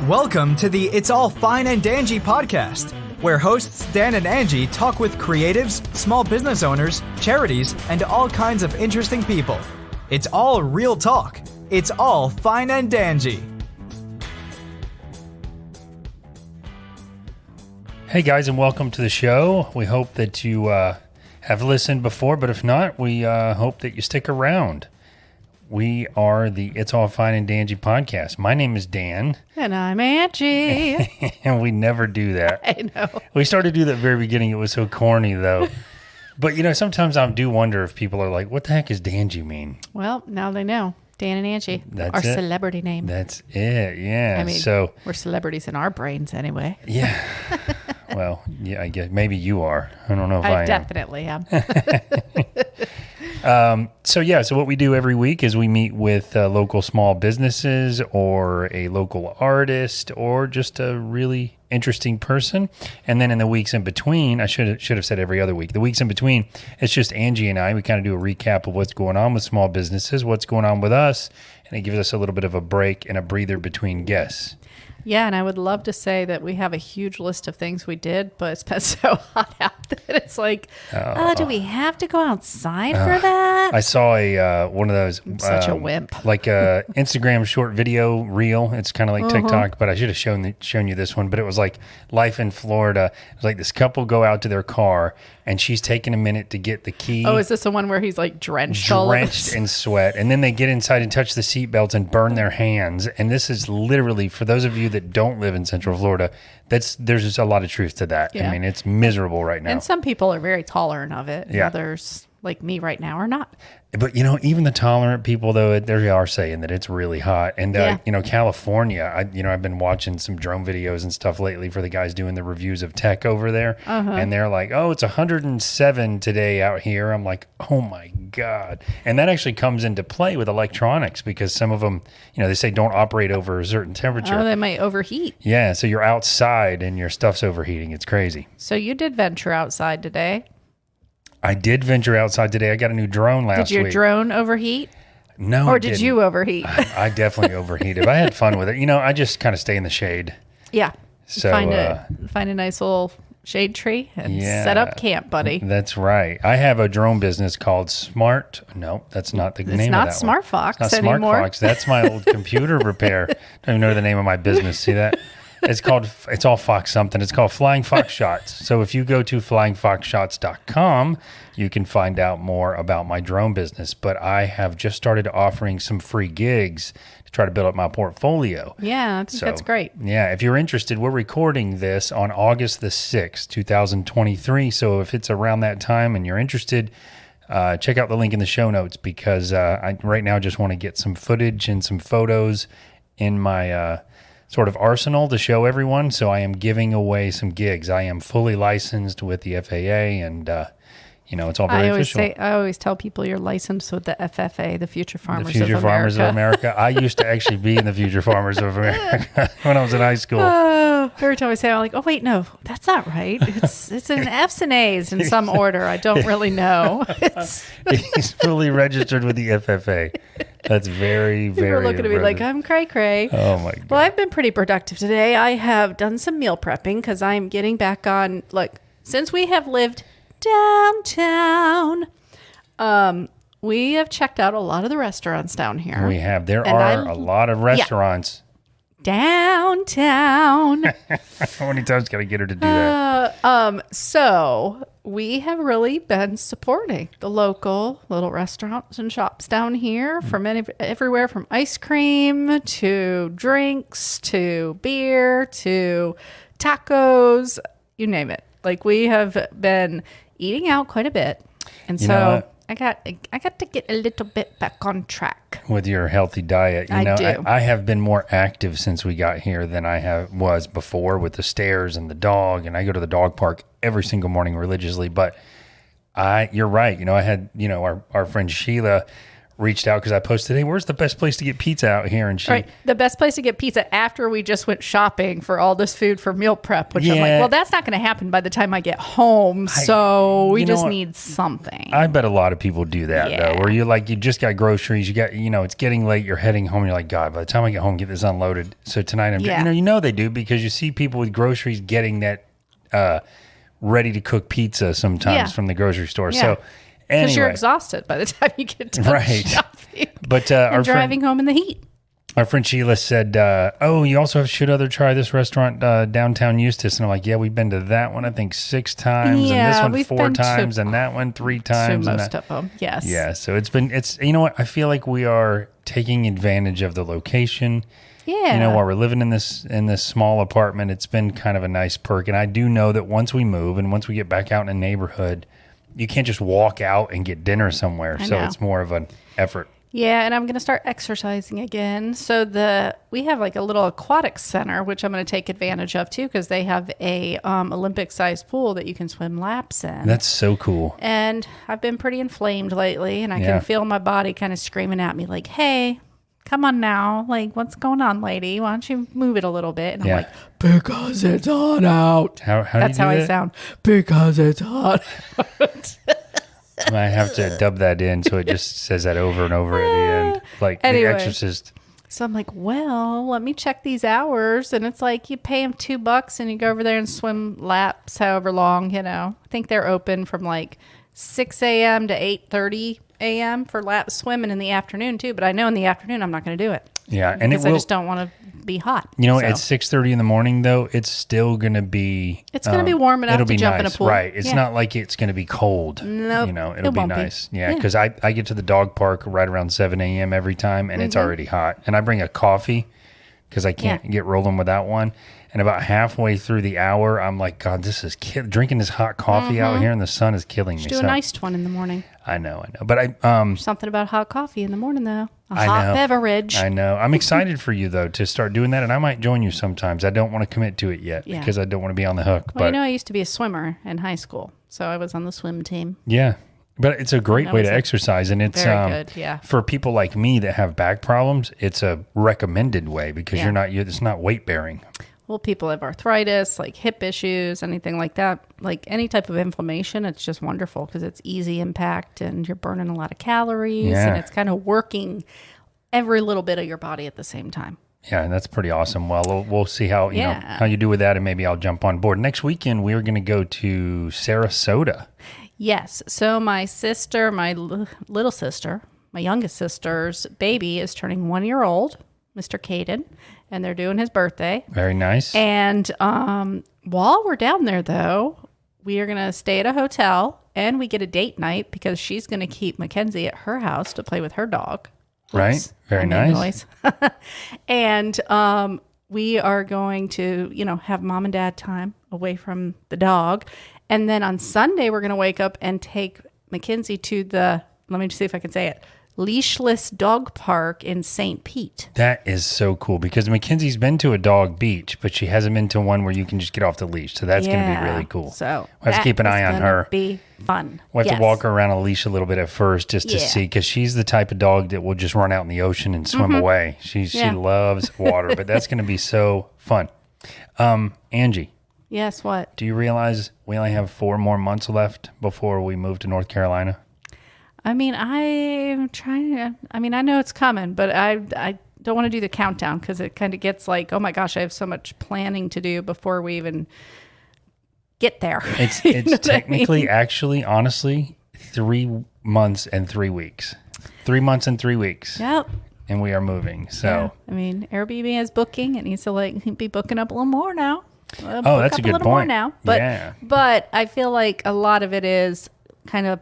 Welcome to the It's All Fine and Dangy podcast, where hosts Dan and Angie talk with creatives, small business owners, charities, and all kinds of interesting people. It's all real talk. It's all fine and dangy. Hey guys, and welcome to the show. We hope that you have listened before, but if not, we hope that you stick around. We are the It's All Fine and Dangy podcast. My name is Dan. And I'm Angie. And we never do that. I know. We started to do that at the very beginning. It was so corny, though. But, you know, sometimes I do wonder if people are like, what the heck does Dangy mean? Well, now they know. Dan and Angie. That's our it. Celebrity name. That's it, yeah. I mean, so we're celebrities in our brains anyway. yeah. Well, yeah, I guess maybe you are. I don't know if I am. Definitely am. So what we do every week is we meet with local small businesses or a local artist or just a really interesting person. And then in the weeks in between, I should have said every other week. The weeks in between, it's just Angie and I. We kind of do a recap of what's going on with small businesses, what's going on with us, and it gives us a little bit of a break and a breather between guests. Yeah, and I would love to say that we have a huge list of things we did, but it's been so hot out that it's like, do we have to go outside for that? I saw a one of those I'm such a wimp. like a Instagram short video reel. It's kind of like TikTok, but I should have shown you this one. But it was like life in Florida. It was like this couple go out to their car, and she's taking a minute to get the key. Oh, is this the one where he's like drenched in sweat, and then they get inside and touch the seatbelts and burn their hands. And this is literally, for those of you that don't live in Central Florida, there's just a lot of truth to that. Yeah. I mean, it's miserable right now. And some people are very tolerant of it. Yeah. Others, like me right now, are not. But, you know, even the tolerant people, though, they are saying that it's really hot. And, you know, California, I've been watching some drone videos and stuff lately for the guys doing the reviews of tech over there. And they're like, oh, it's 107 today out here. I'm like, oh, my God. And that actually comes into play with electronics because some of them, you know, they say don't operate over a certain temperature. Oh, they might overheat. Yeah, so you're outside and your stuff's overheating. It's crazy. So you did venture outside today. I did venture outside today. I got a new drone last week. Did your drone overheat? No, or it did didn't. you overheat? I definitely overheated. I had fun with it. You know, I just kind of stay in the shade. Yeah. So find a nice little shade tree and set up camp, buddy. That's right. I have a drone business called Smart. No, that's not the name of that one. It's not Smart Fox It's not anymore. Smart Fox. That's my old computer repair. Don't even know the name of my business. See that? It's all Fox something. It's called Flying Fox Shots. So if you go to flyingfoxshots.com, you can find out more about my drone business. But I have just started offering some free gigs to try to build up my portfolio. Yeah, I think that's great. Yeah, if you're interested, we're recording this on August the 6th, 2023. So if it's around that time and you're interested, check out the link in the show notes because I right now just want to get some footage and some photos in my sort of arsenal to show everyone. So I am giving away some gigs. I am fully licensed with the FAA and, you know, it's all very official. I always tell people you're licensed with the FFA, the Future Farmers of America. The Future Farmers of America. I used to actually be in the Future Farmers of America when I was in high school. Every time I say it, I'm like, oh, wait, no, that's not right. It's an F's and A's in some order. I don't really know. He's fully registered with the FFA. That's very, very You're looking at me like, I'm cray-cray. Oh, my God. Well, I've been pretty productive today. I have done some meal prepping because I'm getting back on, since we have lived downtown, we have checked out a lot of the restaurants down here. We have. There are a lot of restaurants. Downtown. How many times can I get her to do that? So we have really been supporting the local little restaurants and shops down here from everywhere from ice cream to drinks to beer to tacos, you name it. Like we have been eating out quite a bit. And so I got to get a little bit back on track with your healthy diet. You know, do. I have been more active since we got here than I was before with the stairs and the dog. And I go to the dog park every single morning religiously. But you're right. You know, I had, you know, our friend Sheila reached out because I posted, hey, where's the best place to get pizza out here? And she, Right. The best place to get pizza after we just went shopping for all this food for meal prep, which I'm like, well, that's not going to happen by the time I get home. So we just need something. I bet a lot of people do that though, where you just got groceries, you got, it's getting late, you're heading home, you're like, God, by the time I get home, get this unloaded. So tonight I'm, they do, because you see people with groceries getting that ready to cook pizza sometimes from the grocery store. Yeah. So anyway. Because you're exhausted by the time you get done shopping. But our driving home in the heat. Our friend Sheila said, you also should try this restaurant downtown Eustis. And I'm like, yeah, we've been to that one, I think 6 times. Yeah, and this one 4 times. And that one 3 times. To most of them, yes. Yeah, so it's you know what? I feel like we are taking advantage of the location. Yeah. While we're living in this small apartment, it's been kind of a nice perk. And I do know that once we move and once we get back out in a neighborhood, you can't just walk out and get dinner somewhere. So it's more of an effort. Yeah, and I'm going to start exercising again. So we have like a little aquatic center, which I'm going to take advantage of too, because they have a Olympic-sized pool that you can swim laps in. That's so cool. And I've been pretty inflamed lately, and I can feel my body kind of screaming at me like, hey, come on now. Like, what's going on, lady? Why don't you move it a little bit? And I'm like, because it's hot out. That's how I sound. Because it's hot out. I have to dub that in so it just says that over and over at the end. Like The Exorcist. So I'm like, well, let me check these hours. And it's like you pay them $2 and you go over there and swim laps however long, I think they're open from like 6 a.m. to 8:30 a.m. for lap swimming in the afternoon too. But I know in the afternoon I'm not going to do it. Yeah. And I just don't want to be hot. At 6:30 in the morning though, it's still going to be... It's going to be warm enough to jump in a pool. Right. It's not like it's going to be cold. Nope. It'll be nice. Yeah. Because I get to the dog park right around 7 a.m. every time and it's already hot. And I bring a coffee because I can't get rolling without one. And about halfway through the hour, I'm like, God, this is drinking this hot coffee out here in the sun is killing me. Do a nice one in the morning. I know. But something about hot coffee in the morning though. Hot beverage. I know. I'm excited for you though to start doing that, and I might join you sometimes. I don't want to commit to it yet because I don't want to be on the hook. Well, I used to be a swimmer in high school, so I was on the swim team. Yeah. But it's a great way to exercise, and it's very good, for people like me that have back problems. It's a recommended way because it's not weight bearing. Well, people have arthritis, like hip issues, anything like that, like any type of inflammation. It's just wonderful because it's easy impact and you're burning a lot of calories and it's kind of working every little bit of your body at the same time. Yeah, and that's pretty awesome. Well, we'll see how how you do with that, and maybe I'll jump on board. Next weekend, we're going to go to Sarasota. Yes. So my sister, my little sister, my youngest sister's baby is turning 1 year old, Mr. Caden, and they're doing his birthday. Very nice. And while we're down there, though, we are going to stay at a hotel, and we get a date night because she's going to keep Mackenzie at her house to play with her dog. Right. Very nice. And we are going to, have mom and dad time away from the dog. And then on Sunday, we're going to wake up and take Mackenzie to let me just see if I can say it, Leashless Dog Park in St. Pete. That is so cool because Mackenzie's been to a dog beach, but she hasn't been to one where you can just get off the leash. So that's going to be really cool. So we'll have to keep an eye on her. Be fun. We'll have to walk her around a leash a little bit at first just to see, because she's the type of dog that will just run out in the ocean and swim away. She loves water, but that's going to be so fun. Angie. Yes, what? Do you realize we only have 4 more months left before we move to North Carolina? I mean, I know it's coming, but I don't want to do the countdown because it kind of gets like, oh my gosh, I have so much planning to do before we even get there. It's technically, actually, honestly, 3 months and 3 weeks. 3 months and 3 weeks. Yep. And we are moving. So, Airbnb is booking. It needs to be booking up a little more now. That's a good point. More now, but I feel like a lot of it is kind of.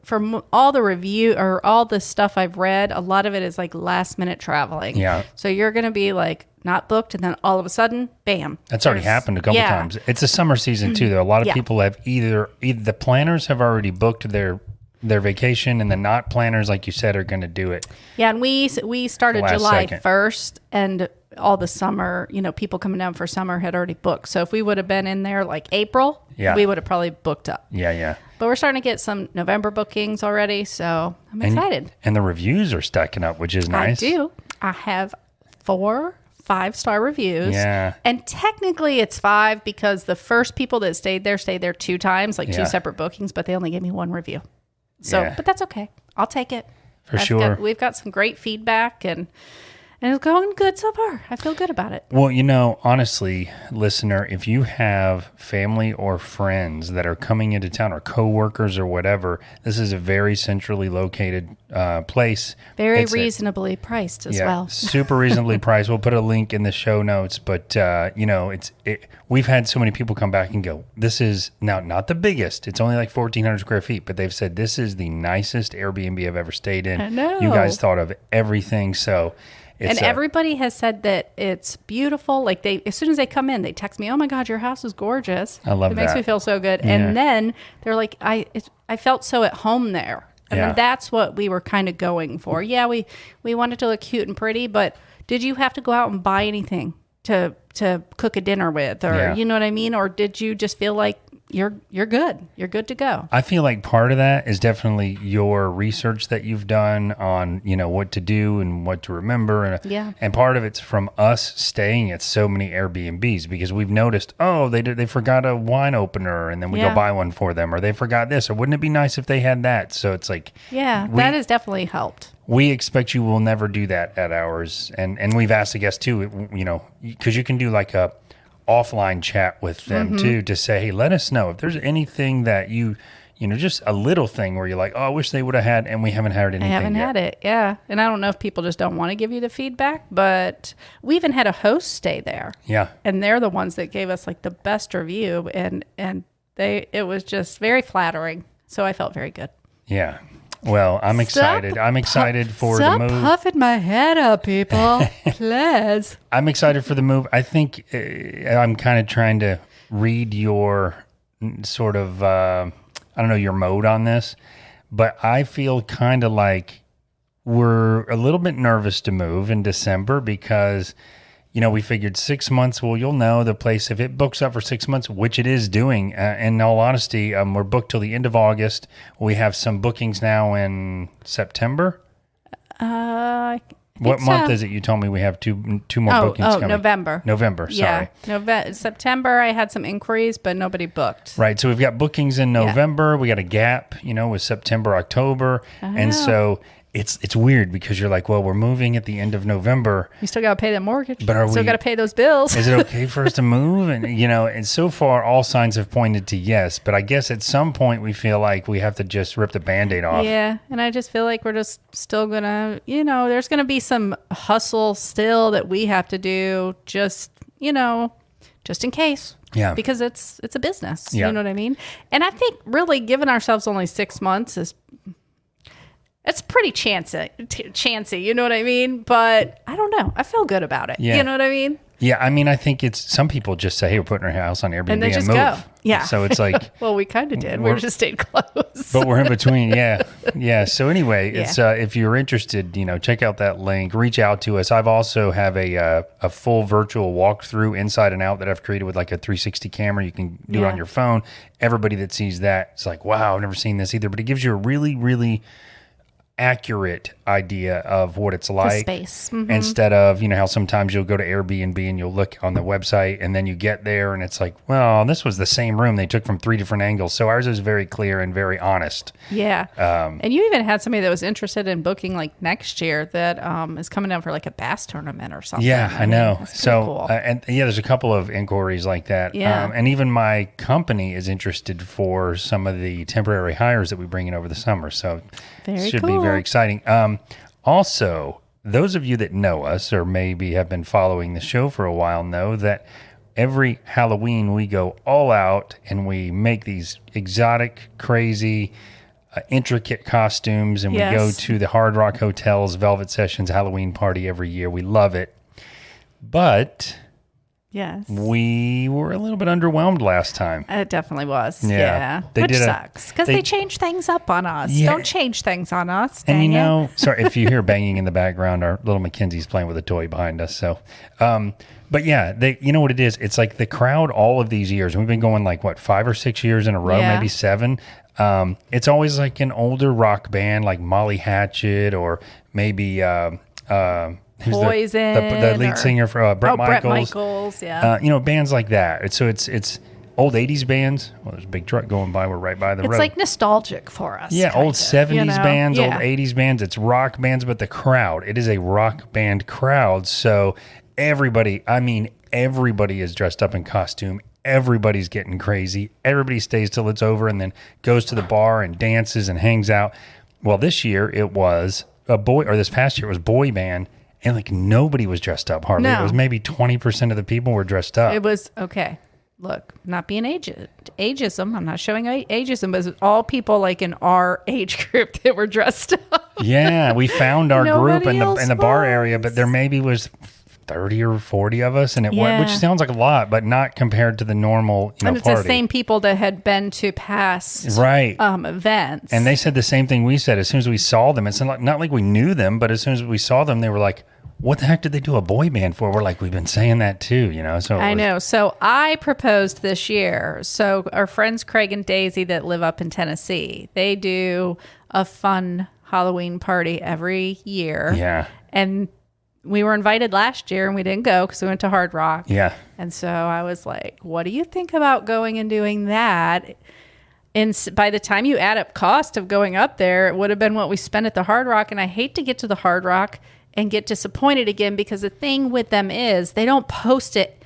From all the review or all the stuff I've read, a lot of it is like last minute traveling. Yeah. So you're going to be like not booked, and then all of a sudden, bam. That's already happened a couple times. It's a summer season too, though. A lot of people have either the planners have already booked their their vacation, and the not planners, like you said, are going to do it. Yeah, and we started Last July second. 1st, and all the summer, people coming down for summer had already booked. So if we would have been in there like April, Yeah. we would have probably booked up. Yeah. But we're starting to get some November bookings already, so I'm excited. And the reviews are stacking up, which is nice. I do. I have 4 5-star reviews. Yeah. And technically it's 5 because the first people that stayed there 2 times, like Yeah. 2 separate bookings, but they only gave me 1 review. So, Yeah. but that's okay. I'll take it. For sure. We've got some great feedback and it's going good so far. I feel good about it. Well, honestly, listener, if you have family or friends that are coming into town or coworkers or whatever, this is a very centrally located place. Very It's reasonably priced as well. super reasonably priced. We'll put a link in the show notes, but we've had so many people come back and go, this is now not the biggest. It's only like 1,400 square feet, but they've said this is the nicest Airbnb I've ever stayed in. I know. You guys thought of everything. So And everybody has said that it's beautiful. Like as soon as they come in, they text me, "Oh my God, your house is gorgeous." I love It makes that. me feel so good. Yeah. And then they're like, "I felt so at home there." I Yeah. mean, that's what we were kind of going for. Yeah, we wanted to look cute and pretty, but did you have to go out and buy anything to cook a dinner with, or Yeah. you know what I mean, or did you just feel like you're good? You're good to go. I feel like part of that is definitely your research that you've done on, what to do and what to remember. And, Yeah. and part of it's from us staying at so many Airbnbs because we've noticed, they forgot a wine opener and then we Yeah. go buy one for them, or they forgot this, or wouldn't it be nice if they had that? So it's like, Yeah, that has definitely helped. we expect you will never do that at ours. And we've asked the guests too, because you can do like a offline chat with them too, to say, hey, let us know if there's anything that just a little thing where you're like, oh, I wish they would have had, and we haven't had anything I haven't yet. had it, yeah. And I don't know if people just don't want to give you the feedback, but we even had a host stay there. Yeah. And they're the ones that gave us like the best review, and it was just very flattering. So I felt very good. Yeah. Well, I'm excited. I'm excited for the move. Stop puffing my head up, people. Please. I'm excited for the move. I think I'm kind of trying to read your sort of, your mode on this, but I feel kind of like we're a little bit nervous to move in December because, we figured 6 months. Well, you'll know the place, if it books up for 6 months, which it is doing. In all honesty, we're booked till the end of August. We have some bookings now in September. What month is it? You told me we have two more bookings coming. November. November, sorry. Yeah, September, I had some inquiries, but nobody booked. Right, so we've got bookings in November. We got a gap, with September, October. And so it's weird because you're like, well, we're moving at the end of November. You still got to pay that mortgage. But still got to pay those bills. Is it okay for us to move? And, and so far all signs have pointed to yes. But I guess at some point we feel like we have to just rip the Band-Aid off. Yeah, and I just feel like we're just still going to, there's going to be some hustle still that we have to do just in case. Yeah. Because it's a business. Yeah. You know what I mean? And I think really giving ourselves only 6 months it's pretty chancy, you know what I mean? But I don't know. I feel good about it. Yeah. You know what I mean? Yeah, I mean, I think it's some people just say, hey, we're putting our house on Airbnb And they just move. go. Yeah. So it's like, Well, we kind of did. We just stayed close. but we're in between. Yeah. Yeah. So anyway, it's if you're interested, check out that link, reach out to us. I've also have a full virtual walkthrough inside and out that I've created with like a 360 camera. You can do it on your phone. Everybody that sees that, it's like, wow, I've never seen this either. But it gives you a really, really accurate idea of what it's like space. instead of how sometimes you'll go to Airbnb and you'll look on the website and then you get there and it's like, well, this was the same room they took from 3 different angles. So ours is very clear and very honest. Yeah. And you even had somebody that was interested in booking like next year that is coming down for like a bass tournament or something. Yeah, I know. That's So, cool. there's a couple of inquiries like that. Yeah. And even my company is interested for some of the temporary hires that we bring in over the summer. So Very it should be cool. very exciting. Also, those of you that know us or maybe have been following the show for a while know that every Halloween we go all out and we make these exotic, crazy, intricate costumes, and we go to the Hard Rock Hotel's Velvet Sessions Halloween party every year. We love it. But Yes. We were a little bit underwhelmed last time. It definitely was. Yeah. Yeah. They Which did sucks because they they change things up on us. Yeah. Don't change things on us. And dang it. sorry if you hear banging in the background, our little Mackenzie's playing with a toy behind us. So, but yeah, you know what it is? It's like the crowd all of these years. We've been going like 5 or 6 years in a row, Yeah. maybe 7. It's always like an older rock band like Molly Hatchet or maybe who's Poison the lead or- singer for Brett Michaels. Brett Michaels, yeah. Bands like that. So it's old 80s bands. Well, there's a big truck going by. We're right by the road. It's like nostalgic for us. Yeah, kind old of, 70s you know? bands, Yeah. old 80s bands. It's rock bands, but the crowd, it is a rock band crowd. So everybody is dressed up in costume. Everybody's getting crazy. Everybody stays till it's over and then goes to the bar and dances and hangs out. Well, this year it was this past year it was boy band, and like nobody was dressed up hardly. No. It was maybe 20% of the people were dressed up. It was okay. Look, not being ageism. I'm not showing ageism, but it's all people like in our age group that were dressed up. Yeah, we found our group Nobody in else the bar area, was. but there maybe was 30 or 40 of us, and Yeah. which sounds like a lot, but not compared to the normal And it's party. the same people that had been to past Right. events. And they said the same thing we said. As soon as we saw them, it's not like we knew them, but as soon as we saw them, they were like, what the heck did they do a boy band for? We're like, we've been saying that too, So I know. So I proposed this year. So our friends Craig and Daisy that live up in Tennessee, they do a fun Halloween party every year. Yeah. And we were invited last year and we didn't go because we went to Hard Rock. Yeah. And so I was like, what do you think about going and doing that? And by the time you add up cost of going up there, it would have been what we spent at the Hard Rock. And I hate to get to the Hard Rock and get disappointed again because the thing with them is they don't post it.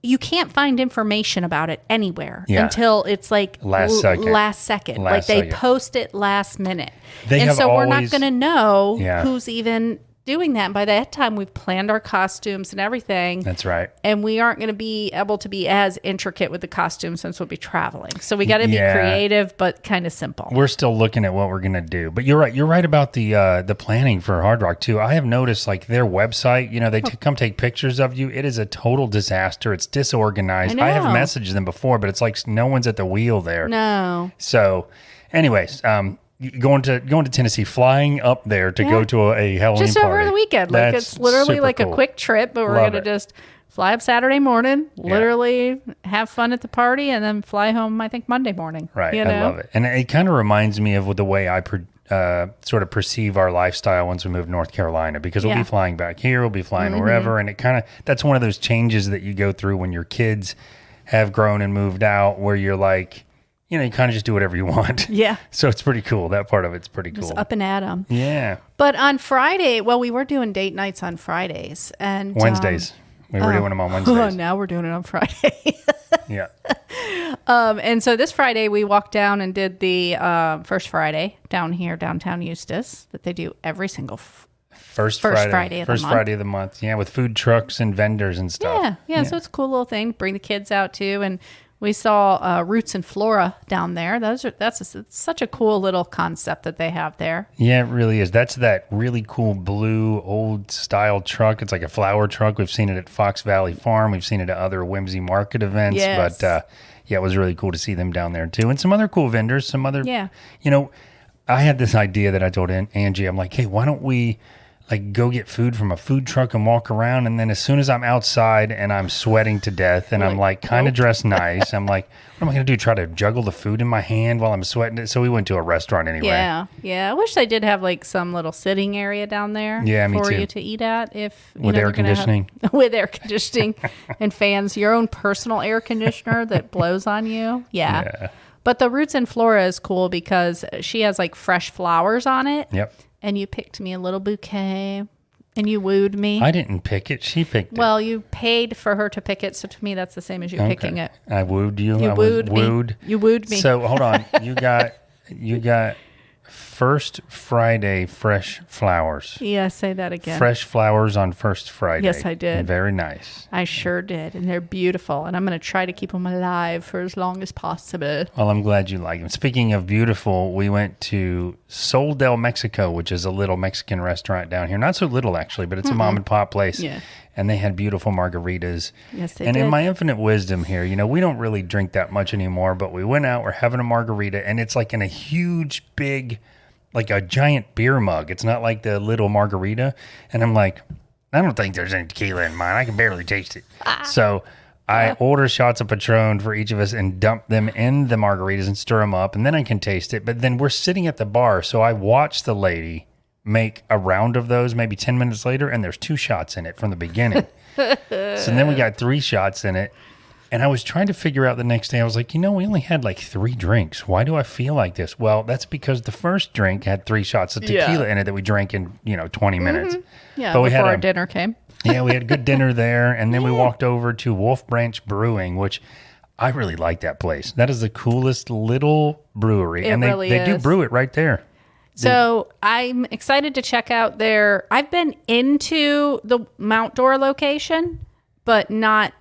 You can't find information about it anywhere until it's like Last second. Like they second. post it last minute. They and have so we're not always- going to know Yeah. who's even doing that. And by that time, we've planned our costumes and everything. That's right. And we aren't going to be able to be as intricate with the costumes since we'll be traveling. So we got to be Yeah. creative, but kind of simple. We're still looking at what we're going to do. But you're right. You're right about the planning for Hard Rock too. I have noticed like their website, they come take pictures of you. It is a total disaster. It's disorganized. I have know. messaged them before, but it's like no one's at the wheel there. No. So anyways, going to Tennessee, flying up there to go to a Halloween Just party. over the weekend. Like That's it's literally super like cool. a quick trip, but we're Love going to it. just fly up Saturday morning, literally have fun at the party, and then fly home, I think, Monday morning. Right. You I know? love it. And it kind of reminds me of the way I sort of perceive our lifestyle once we move to North Carolina, because we'll Yeah. be flying back here, we'll be flying wherever. And that's one of those changes that you go through when your kids have grown and moved out, where you're like, you kind of just do whatever you want. Yeah. So it's pretty cool. That part of it's pretty cool. Just up and at 'em. Yeah. But on Friday, we were doing date nights on Fridays. And Wednesdays. We were doing them on Wednesdays. Oh, now we're doing it on Friday. Yeah. And so this Friday we walked down and did the First Friday down here, downtown Eustis, that they do every single. First Friday of the First month. Friday of the month. Yeah, with food trucks and vendors and stuff. Yeah. So it's a cool little thing. Bring the kids out too, and we saw Roots and Flora down there. That's such a cool little concept that they have there. Yeah, it really is. That's that really cool blue old style truck. It's like a flower truck. We've seen it at Fox Valley Farm. We've seen it at other Whimsy Market events. Yes. But it was really cool to see them down there too. And some other cool vendors, some other, Yeah. I had this idea that I told Angie, I'm like, hey, why don't we like go get food from a food truck and walk around? And then as soon as I'm outside and I'm sweating to death and I'm like kind of dressed nice, I'm like, what am I going to do? Try to juggle the food in my hand while I'm sweating? So we went to a restaurant anyway. Yeah. I wish they did have like some little sitting area down there Yeah, me for too. you to eat at if With air they're gonna have- conditioning. with air conditioning and fans, your own personal air conditioner that blows on you. Yeah. But the Roots and Flora is cool because she has like fresh flowers on it. Yep. And you picked me a little bouquet and you wooed me. I didn't pick it. She picked it. Well, you paid for her to pick it, so to me that's the same as you picking it. I wooed you. You I wooed was me. wooed. You wooed me. So hold on. You got First Friday fresh flowers. Yeah, say that again. Fresh flowers on First Friday. Yes, I did. Very nice. I sure did. And they're beautiful. And I'm going to try to keep them alive for as long as possible. Well, I'm glad you like them. Speaking of beautiful, we went to Sol del Mexico, which is a little Mexican restaurant down here. Not so little, actually, but it's a mom and pop place. Yeah. And they had beautiful margaritas. Yes, they and did. in my infinite wisdom here, we don't really drink that much anymore, but we went out, we're having a margarita, and it's like in a huge, big, like a giant beer mug. It's not like the little margarita. And I'm like, I don't think there's any tequila in mine. I can barely taste it. So I order shots of Patron for each of us and dump them in the margaritas and stir them up, and then I can taste it. But then we're sitting at the bar, so I watch the lady make a round of those maybe 10 minutes later, and there's 2 shots in it from the beginning. So then we got 3 shots in it, and I was trying to figure out the next day. I was like, we only had like 3 drinks. Why do I feel like this? Well, that's because the first drink had 3 shots of tequila in it that we drank in 20 minutes. Yeah, but we before had our dinner came. Yeah, we had a good dinner there, and then we walked over to Wolf Branch Brewing, which I really like that place. That is the coolest little brewery, and they do brew it right there. So I'm excited to check out I've been into the Mount Dora location, but not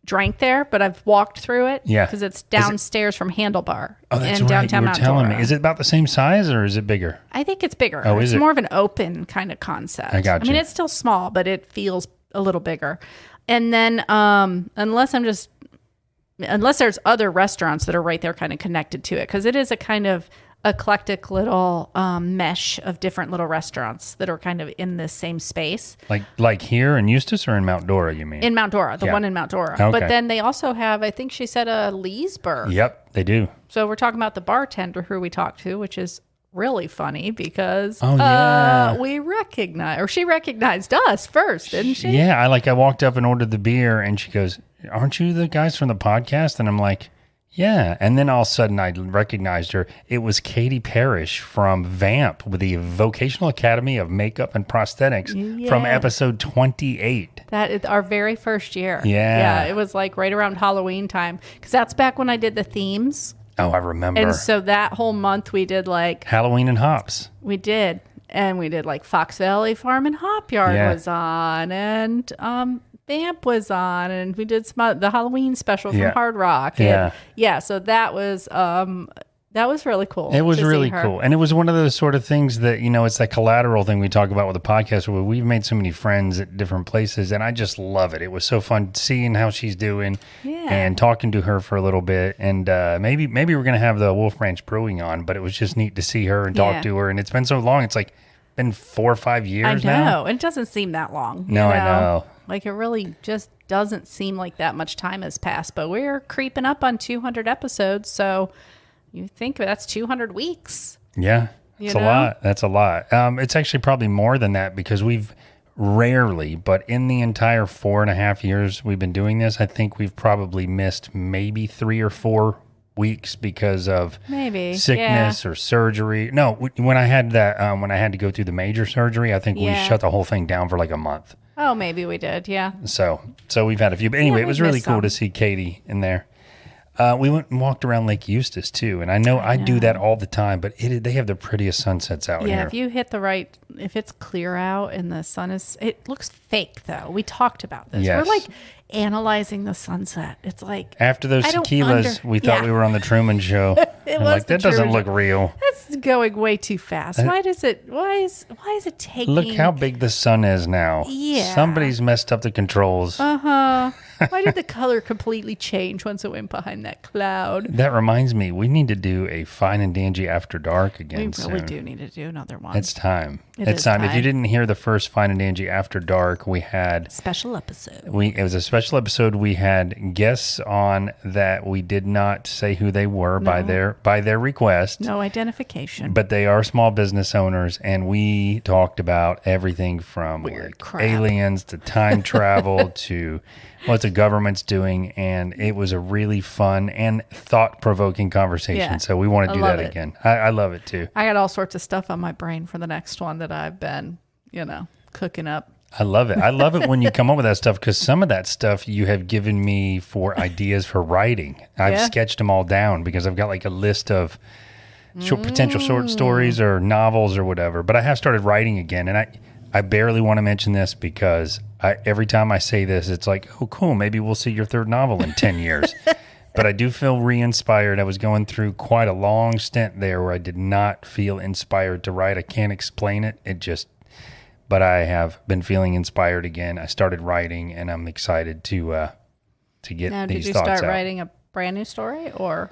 drank there, but I've walked through it. Yeah. Because it's downstairs from Handlebar That's in right. downtown You were Mount telling Dora. me. Is it about the same size or is it bigger? I think it's bigger. Oh, it's is it? more of an open kind of concept. I got I mean, you. it's still small, but it feels a little bigger. And then unless there's other restaurants that are right there kind of connected to it, because it is a kind of eclectic little mesh of different little restaurants that are kind of in this same space. Like here in Eustis or in Mount Dora, you mean? In Mount Dora, the Yeah. one in Mount Dora. Okay. But then they also have, I think she said, a Leesburg. Yep, they do. So we're talking about the bartender who we talked to, which is really funny because we recognize, or she recognized us first, didn't she? Yeah, I walked up and ordered the beer, and she goes, "Aren't you the guys from the podcast?" And I'm like, yeah. And then all of a sudden I recognized her. It was Katie Parrish from VAMP, with the Vocational Academy of Makeup and Prosthetics, from episode 28. That is our very first year. Yeah. Yeah. It was like right around Halloween time, because that's back when I did the themes. Oh, I remember. And so that whole month we did Halloween and hops. We did. And we did Fox Valley Farm and Hop Yard was on, and Vamp was on, and we did the Halloween special from Hard Rock. And so that was really cool. It was to really see her. cool. And it was one of those sort of things that, it's that collateral thing we talk about with the podcast, where we've made so many friends at different places, and I just love it. It was so fun seeing how she's doing and talking to her for a little bit. And maybe we're going to have the Wolf Branch Brewing on, but it was just neat to see her and talk to her. And it's been so long. It's been 4 or 5 years now. I know. It doesn't seem that long. No, I know. It really just doesn't seem like that much time has passed, but we're creeping up on 200 episodes. So you think that's 200 weeks. Yeah, it's a lot. That's a lot. It's actually probably more than that, because we've rarely, but in the entire 4.5 years we've been doing this, I think we've probably missed maybe 3 or 4 weeks because of sickness or surgery. No, when I had when I had to go through the major surgery, I think we shut the whole thing down for a month. Oh, maybe we did. Yeah. So we've had a few, but anyway, it was really cool to see Katie in there. We went and walked around Lake Eustis too, and I know I do that all the time, but they have the prettiest sunsets out here. Yeah, if you hit if it's clear out and the sun it looks fake though. We talked about this. Yes. We're analyzing the sunset. It's after those tequilas, we thought we were on the Truman Show. It I'm was that doesn't look real. That's going way too fast. Why is it taking? Look how big the sun is now. Yeah. Somebody's messed up the controls. Why did the color completely change once it went behind that cloud? That reminds me, we need to do a Fine and Dangy After Dark again We really soon. do need to do another one. It's time. It It's is time. If you time. didn't hear the first Fine and Dangy After Dark, we had Special episode. it was a special episode. We had guests on that we did not say who they were by their request. No identification. But they are small business owners, and we talked about everything from Weird crap. aliens to time travel to what the government's doing, and it was a really fun and thought-provoking conversation. Yeah. So we want to do love that it. again. I love it too. I got all sorts of stuff on my brain for the next one that I've been, cooking up. I love it. I love it when you come up with that stuff, because some of that stuff you have given me for ideas for writing. I've sketched them all down because I've got a list of potential short stories or novels or whatever. But I have started writing again, and I barely want to mention this because every time I say this, it's like, oh, cool, maybe we'll see your third novel in 10 years. But I do feel re-inspired. I was going through quite a long stint there where I did not feel inspired to write. I can't explain it. But I have been feeling inspired again. I started writing, and I'm excited to get Now, these did you thoughts start out. writing a brand new story or?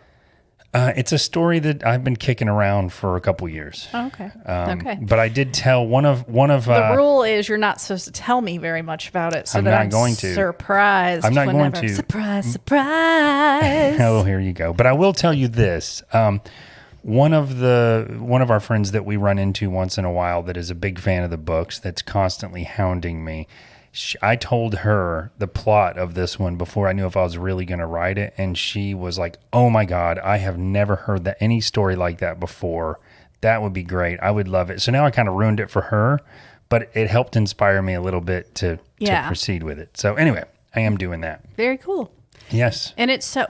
It's a story that I've been kicking around for a couple years. Oh, okay. Okay. But I did tell one of The rule is you're not supposed to tell me very much about it, so I'm that not I'm going to. surprised. I'm not going whenever- to. Surprise! Surprise! Oh, here you go. But I will tell you this. One of our friends that we run into once in a while that is a big fan of the books, that's constantly hounding me. I told her the plot of this one before I knew if I was really going to write it, and she was like, "Oh my God, I have never heard any story like that before. That would be great. I would love it." So now I kind of ruined it for her, but it helped inspire me a little bit to proceed with it. So anyway, I am doing that. Very cool. Yes. And it's so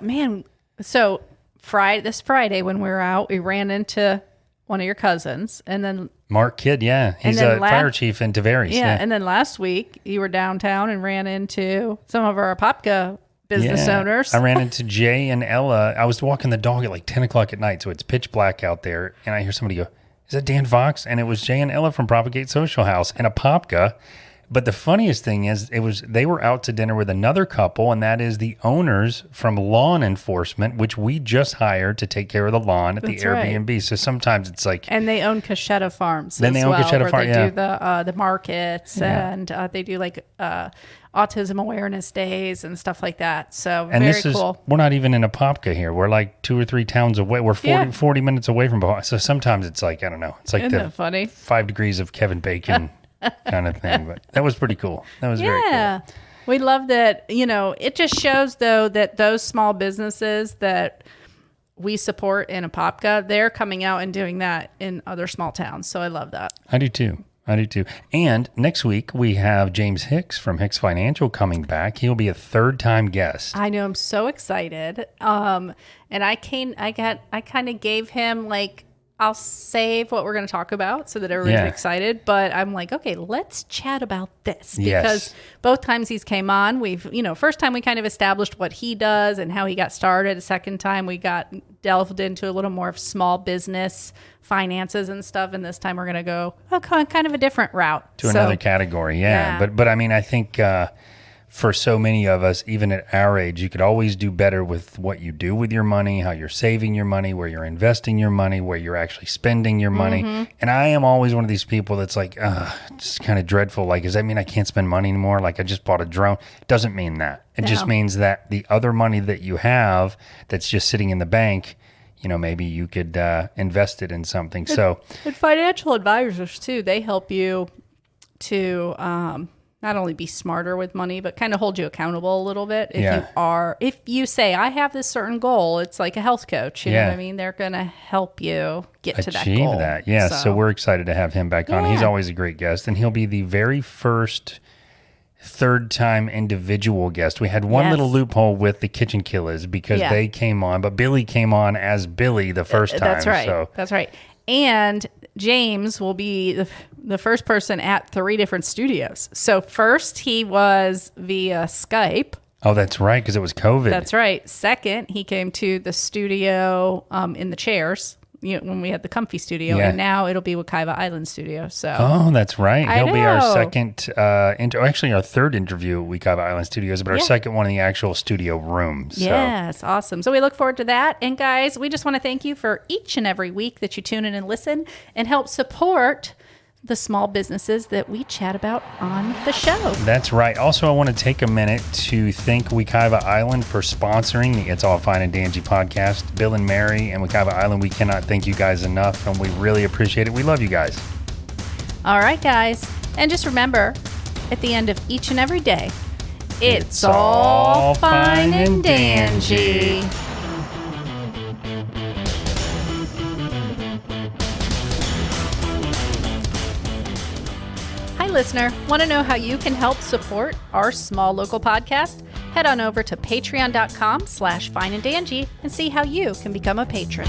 this Friday when we were out, we ran into one of your cousins, and then Mark Kidd, yeah. He's then a fire chief in Tavares. and then last week you were downtown and ran into some of our Apopka business owners. I ran into Jay and Ella. I was walking the dog at like 10 o'clock at night, so it's pitch black out there, and I hear somebody go, "Is that Dan Fox?" And it was Jay and Ella from Propagate Social House and Apopka. But the funniest thing is they were out to dinner with another couple, and that is the owners from Lawn Enforcement, which we just hired to take care of the lawn at That's the right. Airbnb. So sometimes it's like, And they own Cachetta Farms. Then as they own well, Cachetta where Farm, they yeah. do the markets and they do like autism awareness days and stuff like that. So and very this is, cool. we're not even in Apopka here. We're like 2 or 3 towns away. We're 40 minutes away from Apopka. So sometimes it's like, I don't know. It's like Isn't the that funny? 5 degrees of Kevin Bacon kind of thing. But that was pretty cool. That was very cool. Yeah. We love that. It just shows though that those small businesses that we support in Apopka, they're coming out and doing that in other small towns. So I love that. I do too. And next week we have James Hicks from Hicks Financial coming back. He'll be a 3rd-time guest. I know. I'm so excited. And I kind of gave him like, I'll save what we're going to talk about so that everybody's excited. But I'm like, okay, let's chat about this. Because both times he's came on, we've, first time we kind of established what he does and how he got started. The second time we got delved into a little more of small business finances and stuff. And this time we're going to go kind of a different route. To another category, yeah. But I mean, I think for so many of us, even at our age, you could always do better with what you do with your money, how you're saving your money, where you're investing your money, where you're actually spending your money. And I am always one of these people that's like, it's kind of dreadful. Like, does that mean I can't spend money anymore? Like, I just bought a drone. It doesn't mean that. It just means that the other money that you have that's just sitting in the bank, maybe you could invest it in something. And financial advisors too, they help you to not only be smarter with money, but kind of hold you accountable a little bit. If you say, I have this certain goal, it's like a health coach, you know what I mean? They're going to help you get to that goal. Achieve that. Yeah. So we're excited to have him back on. He's always a great guest, and he'll be the very first 3rd-time individual guest. We had one little loophole with the Kitchen Killers because they came on, but Billy came on as Billy the first time. That's right. So. That's right. And James will be the first person at 3 different studios. So first he was via Skype. Oh, that's right, because it was COVID. That's right. Second, he came to the studio in the chairs when we had the comfy studio. And now it'll be Wekiva Island studio. So that's right. He'll be our know. second, actually our 3rd interview at Wekiva Island Studios, but our second one in the actual studio room. So. Yes, awesome. So we look forward to that. And guys, we just want to thank you for each and every week that you tune in and listen and help support the small businesses that we chat about on the show. That's right. Also, I want to take a minute to thank Wekiva Island for sponsoring the It's All Fine and Dangy podcast. Bill and Mary and Wekiva Island, we cannot thank you guys enough, and we really appreciate it. We love you guys. All right, guys. And just remember, at the end of each and every day, it's all fine and dangy. Hi, listener. Want to know how you can help support our small local podcast? Head on over to patreon.com/fineanddangy and see how you can become a patron.